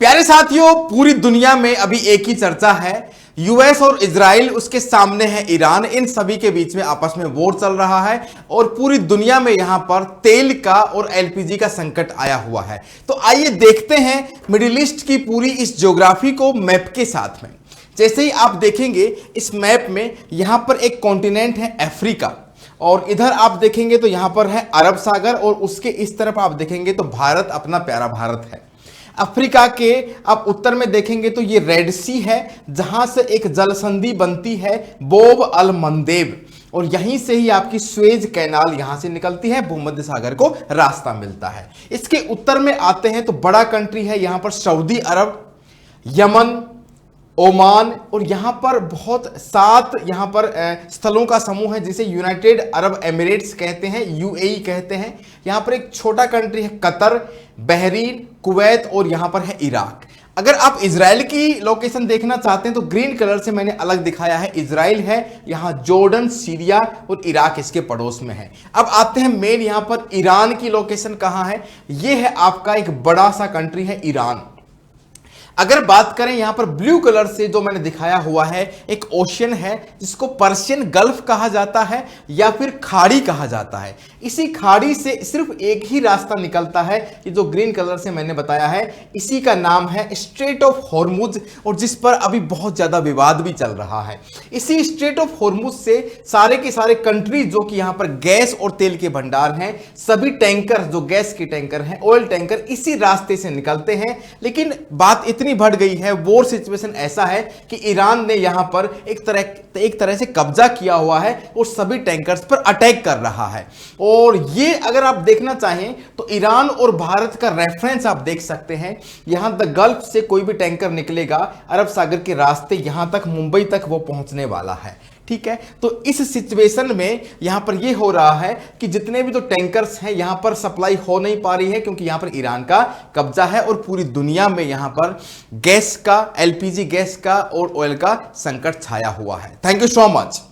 प्यारे साथियों, पूरी दुनिया में अभी एक ही चर्चा है, यूएस और इजराइल, उसके सामने है ईरान। इन सभी के बीच में आपस में वॉर चल रहा है और पूरी दुनिया में यहां पर तेल का और एलपीजी का संकट आया हुआ है। तो आइए देखते हैं मिडिल ईस्ट की पूरी इस ज्योग्राफी को मैप के साथ में। जैसे ही आप देखेंगे इस मैप में, यहां पर एक कॉन्टिनेंट है अफ्रीका, और इधर आप देखेंगे तो यहां पर है अरब सागर, और उसके इस तरफ आप देखेंगे तो भारत, अपना प्यारा भारत है। अफ्रीका के आप उत्तर में देखेंगे तो ये रेड सी है, जहां से एक जल संधि बनती है बोब अल मंदेब, और यहीं से ही आपकी स्वेज कैनाल यहां से निकलती है, भूमध्य सागर को रास्ता मिलता है। इसके उत्तर में आते हैं तो बड़ा कंट्री है यहां पर सऊदी अरब, यमन, ओमान, और यहां पर बहुत 7 यहां पर स्थलों का समूह है जिसे यूनाइटेड अरब एमिरेट्स कहते हैं, यूएई कहते हैं। यहां पर एक छोटा कंट्री है कतर, बहरीन, कुवैत, और यहां पर है इराक। अगर आप इजराइल की लोकेशन देखना चाहते हैं तो ग्रीन कलर से मैंने अलग दिखाया है, इजराइल है, यहां जॉर्डन, सीरिया और इराक इसके पड़ोस में है। अब आते हैं मेन यहां पर ईरान की लोकेशन कहां है। यह है आपका एक बड़ा सा कंट्री है ईरान। अगर बात करें यहां पर ब्लू कलर से जो मैंने दिखाया हुआ है, एक ओशियन है जिसको पर्शियन गल्फ कहा जाता है या फिर खाड़ी कहा जाता है। इसी खाड़ी से सिर्फ एक ही रास्ता निकलता है, ये जो ग्रीन कलर से मैंने बताया है, इसी का नाम है स्ट्रेट ऑफ हॉर्मुज, और जिस पर अभी बहुत ज्यादा विवाद भी चल रहा है। इसी स्ट्रेट ऑफ हॉर्मुज से सारे के सारे कंट्री जो कि यहां पर गैस और तेल के भंडार हैं, सभी टैंकर जो गैस के टैंकर हैं, ऑयल टैंकर, इसी रास्ते से निकलते हैं। लेकिन बात इतनी बढ़ गई है, वॉर सिचुएशन ऐसा है कि ईरान ने यहां पर एक तरह से कब्जा किया हुआ है और सभी टैंकर्स पर अटैक कर रहा है। और ये अगर आप देखना चाहें तो ईरान और भारत का रेफरेंस आप देख सकते हैं। यहां द गल्फ से कोई भी टैंकर निकलेगा अरब सागर के रास्ते, यहां तक मुंबई तक वो पहुंचने वाला है। ठीक है, तो इस सिचुएशन में यहां पर यह हो रहा है कि जितने भी जो टैंकर्स हैं यहां पर सप्लाई हो नहीं पा रही है, क्योंकि यहां पर ईरान का कब्जा है और पूरी दुनिया में यहां पर गैस का, एलपीजी गैस का और ऑयल का संकट छाया हुआ है। Thank you so much.